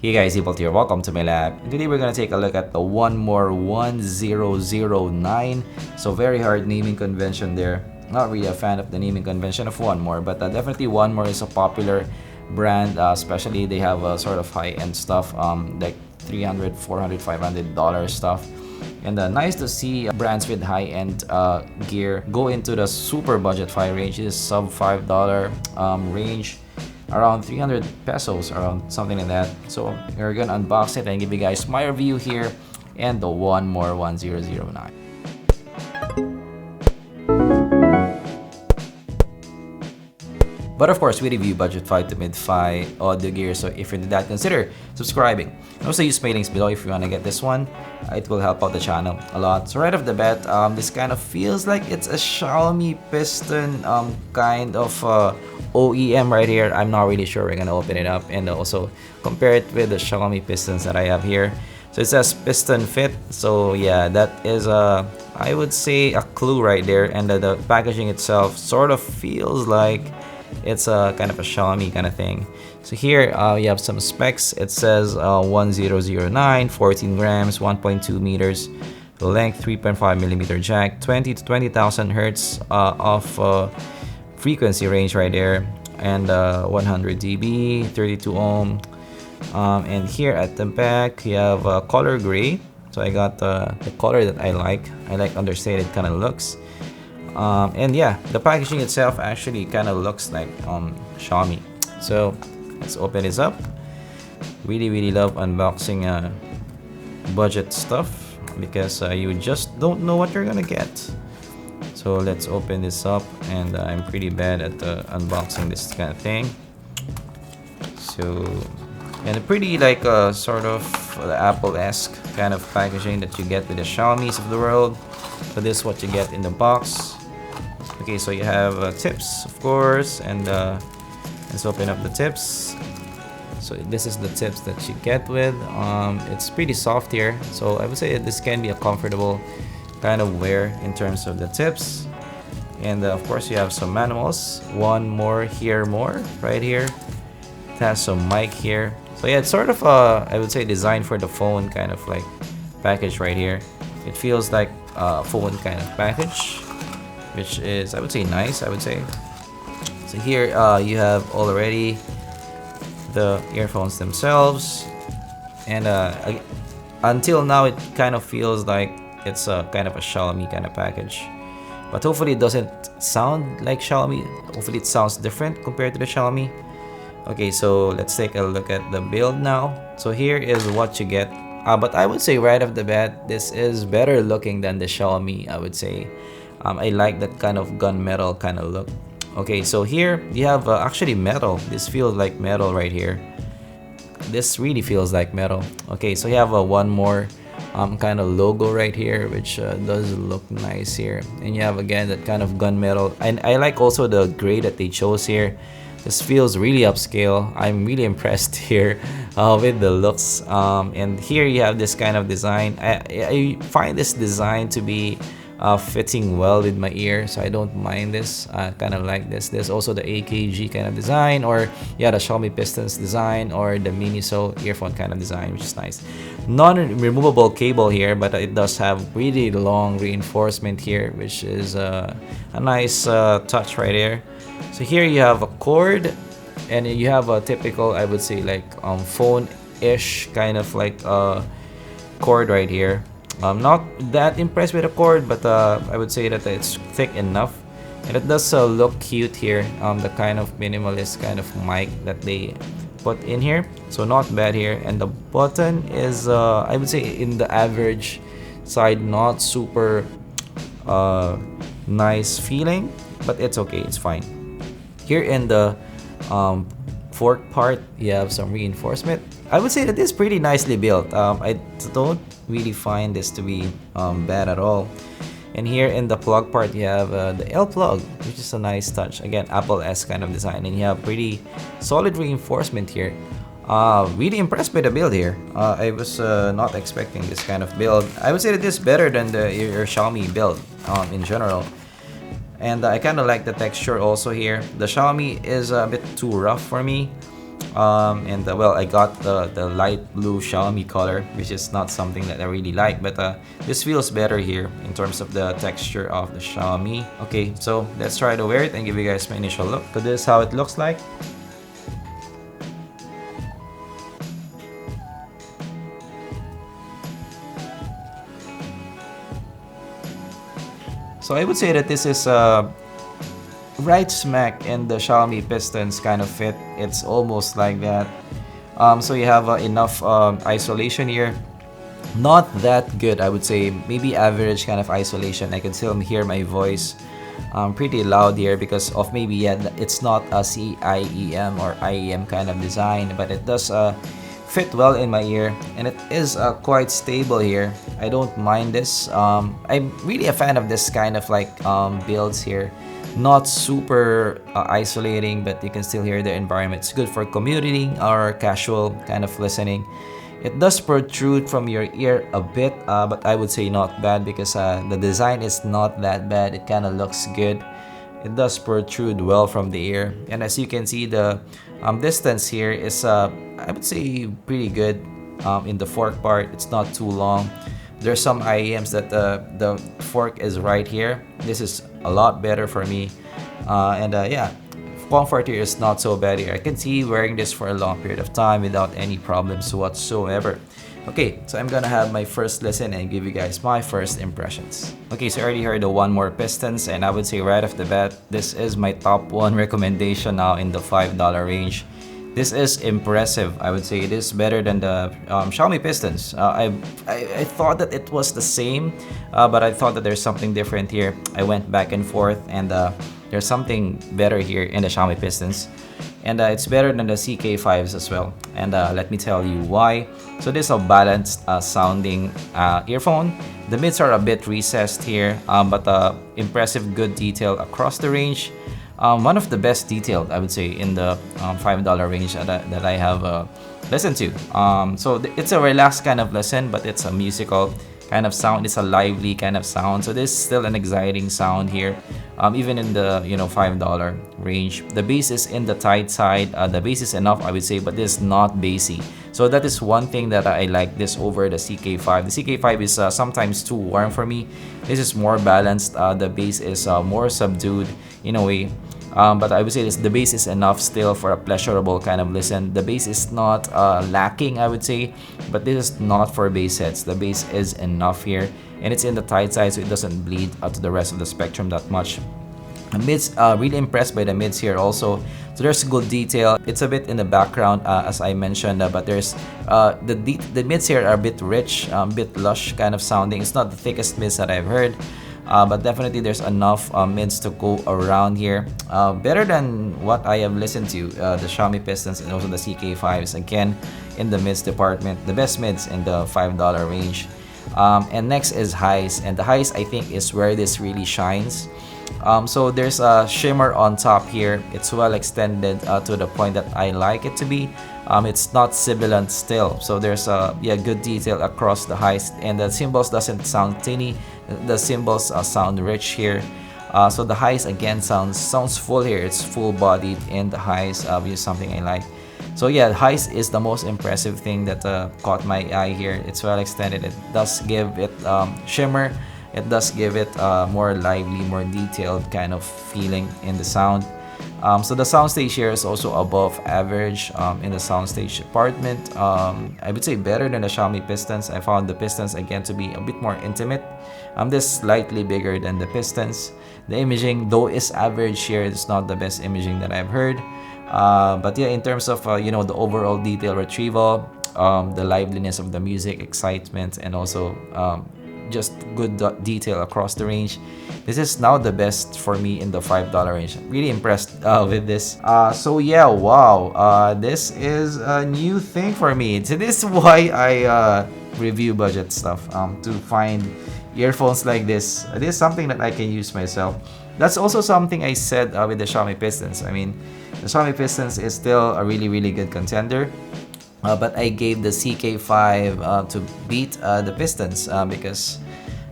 Hey guys, zpolt here. Welcome to my lab. And today we're gonna take a look at the 1More 1009. So very hard naming convention there. Not really a fan of the naming convention of 1More, but definitely 1More is a popular brand. Especially they have a sort of high-end stuff, like $300, $400, $500 stuff. And nice to see brands with high-end gear go into the super budget-fi range. This is sub $5 range, around 300 pesos, around something like that. So we're gonna unbox it and give you guys my review here and the 1More 1009. But of course, we review budget-fi to mid-fi audio gear, so if you're into that, consider subscribing. And also use my links below if you want to get this one. It will help out the channel a lot. So right off the bat, this kind of feels like it's a Xiaomi Piston kind of OEM right here. I'm not really sure. We're gonna open it up and also compare it with the Xiaomi Pistons that I have here. So it says Piston Fit. So yeah, that is I would say a clue right there. And the packaging itself sort of feels like it's a kind of a Xiaomi kind of thing. So here you have some specs. It says 1009, 14 grams, 1.2 meters length, 3.5 millimeter jack, 20 to 20,000 hertz of frequency range right there, and 100 dB, 32 ohm. And here at the back you have color gray. So I got the color that I like. Understated kind of looks. And yeah, the packaging itself actually kind of looks like Xiaomi. So let's open this up. Really love unboxing budget stuff because you just don't know what you're gonna get. So let's open this up, and I'm pretty bad at unboxing this kind of thing. So, and a pretty like sort of the Apple-esque kind of packaging that you get with the Xiaomis of the world. So this is what you get in the box. Okay, so you have tips, of course, and let's open up the tips. So this is the tips that you get with. It's pretty soft here, so I would say that this can be a comfortable kind of wear in terms of the tips. And of course you have some manuals. 1More, hear more right here. It has some mic here. So yeah, it's sort of I would say designed for the phone kind of like package right here. It feels like a phone kind of package, which is, I would say, nice, I would say. So here you have already the earphones themselves, and until now it kind of feels like it's a kind of a Xiaomi kind of package, but hopefully it doesn't sound like Xiaomi. Hopefully it sounds different compared to the Xiaomi. Okay, so let's take a look at the build now. So here is what you get, but I would say right off the bat, this is better looking than the Xiaomi, I would say. I like that kind of gunmetal kind of look. Okay, so here you have actually metal. This feels like metal right here. This really feels like metal. Okay, so you have a 1More kind of logo right here, which does look nice here. And you have again that kind of gunmetal. And I like also the gray that they chose here. This feels really upscale. I'm really impressed here with the looks. And here you have this kind of design. I find this design to be fitting well with my ear, so I don't mind this. I kind of like this. There's also the AKG kind of design, or yeah, the Xiaomi Pistons design, or the Miniso earphone kind of design, which is nice. Non-removable cable here, but it does have really long reinforcement here, which is a nice touch right here. So here you have a cord, and you have a typical, I would say, like phone-ish kind of like cord right here. I'm not that impressed with the cord, but I would say that it's thick enough, and it does look cute here. The kind of minimalist kind of mic that they put in here, so not bad here. And the button is I would say in the average side, not super nice feeling, but it's okay, it's fine. Here in the fork part, you have some reinforcement. I would say that this is pretty nicely built. I don't really find this to be bad at all. And here in the plug part, you have the L plug, which is a nice touch. Again, Apple-esque kind of design, and you have pretty solid reinforcement here. Really impressed by the build here. I was not expecting this kind of build. I would say that this is better than your Xiaomi build in general. And I kind of like the texture also here. The Xiaomi is a bit too rough for me. And well, I got the light blue Xiaomi color, which is not something that I really like, but this feels better here in terms of the texture of the Xiaomi. Okay, so let's try to wear it and give you guys my initial look. So this is how it looks like. So I would say that this is right smack in the Xiaomi Pistons kind of fit. It's almost like that. So you have enough isolation here. Not that good, I would say. Maybe average kind of isolation. I can still hear my voice pretty loud here because of maybe, yeah, it's not a CIEM or IEM kind of design, but it does fit well in my ear, and it is quite stable here. I don't mind this. I'm really a fan of this kind of like builds here. Not super isolating, but you can still hear the environment. It's good for commuting or casual kind of listening. It does protrude from your ear a bit, but I would say not bad because the design is not that bad. It kind of looks good. It does protrude well from the ear, and as you can see, the distance here is I would say pretty good. In the fork part, it's not too long. There's some IEMs that the fork is right here. This is a lot better for me, and yeah, comfort here is not so bad here. I can see wearing this for a long period of time without any problems whatsoever. Okay, so I'm gonna have my first listen and give you guys my first impressions. Okay, so I already heard the 1More Pistons, and I would say right off the bat, this is my top one recommendation now in the $5 range. This is impressive. I would say it is better than the Xiaomi Pistons. I thought that it was the same, but I thought that there's something different here. I went back and forth, and there's something better here in the Xiaomi Pistons. And it's better than the CK5s as well. And let me tell you why. So this is a balanced sounding earphone. The mids are a bit recessed here, but impressive good detail across the range. One of the best detailed, I would say, in the $5 range that I have listened to. So it's a relaxed kind of listen, but it's a musical kind of sound. It's a lively kind of sound. So there's still an exciting sound here, even in the $5 range. The bass is in the tight side. The bass is enough, I would say, but it's not bassy. So that is one thing that I like this over the CK5. The CK5 is sometimes too warm for me. This is more balanced. The bass is more subdued in a way. But I would say the bass is enough still for a pleasurable kind of listen. The bass is not lacking, I would say, but this is not for bass heads. The bass is enough here, and it's in the tight side, so it doesn't bleed out to the rest of the spectrum that much. The mids, really impressed by the mids here also. So there's good detail. It's a bit in the background, as I mentioned, but there's the mids here are a bit rich, a bit lush kind of sounding. It's not the thickest mids that I've heard. But definitely there's enough mids to go around here. Better than what I have listened to, the Xiaomi Pistons and also the CK5s. Again, in the mids department, the best mids in the $5 range. And next is highs, and the highs I think is where this really shines. So there's a shimmer on top here. It's well extended to the point that I like it to be. It's not sibilant still, so there's a good detail across the highs, and the cymbals doesn't sound tinny. The cymbals sound rich here. So the highs again sounds full here. It's full bodied in the highs, which is something I like. So yeah, highs is the most impressive thing that caught my eye here. It's well extended. It does give it shimmer. It does give it more lively, more detailed kind of feeling in the sound. So the soundstage here is also above average in the soundstage department. I would say better than the Xiaomi Pistons. I found the Pistons again to be a bit more intimate. This slightly bigger than the Pistons. The imaging, though, is average here. It's not the best imaging that I've heard. But yeah, in terms of the overall detail retrieval, the liveliness of the music, excitement, and also just good detail across the range, this is now the best for me in the $5 range. I'm really impressed with this. So yeah, wow, this is a new thing for me. So this is why I review budget stuff, to find earphones like this. This is something that I can use myself. That's also something I said with the Xiaomi Pistons. I mean, the Xiaomi Pistons is still a really good contender. But I gave the CK5 to beat the Pistons because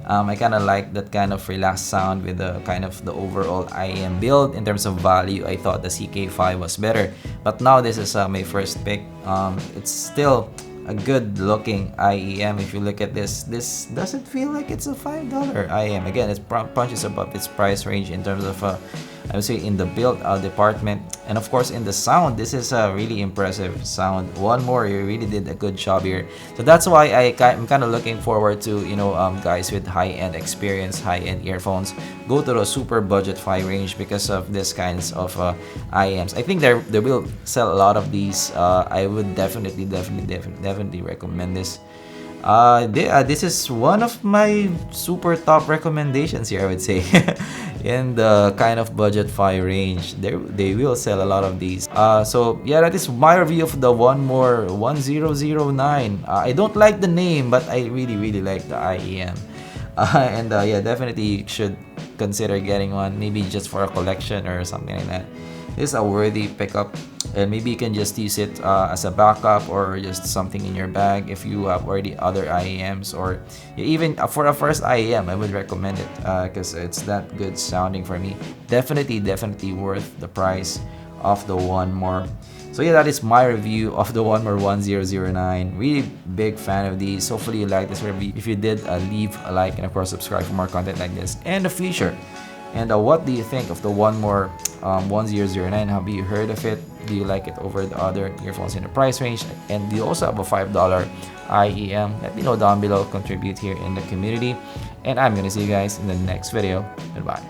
I kind of like that kind of relaxed sound with the kind of the overall IEM build. In terms of value, I thought the CK5 was better, but now this is my first pick. It's still a good looking IEM. If you look at this doesn't feel like it's a $5 IEM. Again, it punches above its price range in terms of I would say in the build department, and of course in the sound. This is a really impressive sound. One More, you really did a good job here. So that's why I'm kind of looking forward to, you know, guys with high-end experience, high-end earphones, go to the super budget-fi range because of this kinds of IEMs. I think they will sell a lot of these. I would definitely recommend this. This is one of my super top recommendations here, I would say. In the kind of budget-fi range, they will sell a lot of these. So yeah, that is my review of the 1More 1009. I don't like the name, but I really like the IEM. And yeah, definitely you should consider getting one, maybe just for a collection or something like that. This is a worthy pickup, and maybe you can just use it as a backup or just something in your bag if you have already other IEMs, or even for a first IEM. I would recommend it because it's that good sounding for me. Definitely worth the price of the 1More. So yeah, that is my review of the 1More 1009. Really big fan of these. Hopefully you like this review. If you did, leave a like, and of course subscribe for more content like this in the future. And what do you think of the 1More 1009? Have you heard of it? Do you like it over the other earphones in the price range? And do you also have a $5 IEM? Let me know down below. Contribute here in the community. And I'm gonna see you guys in the next video. Goodbye.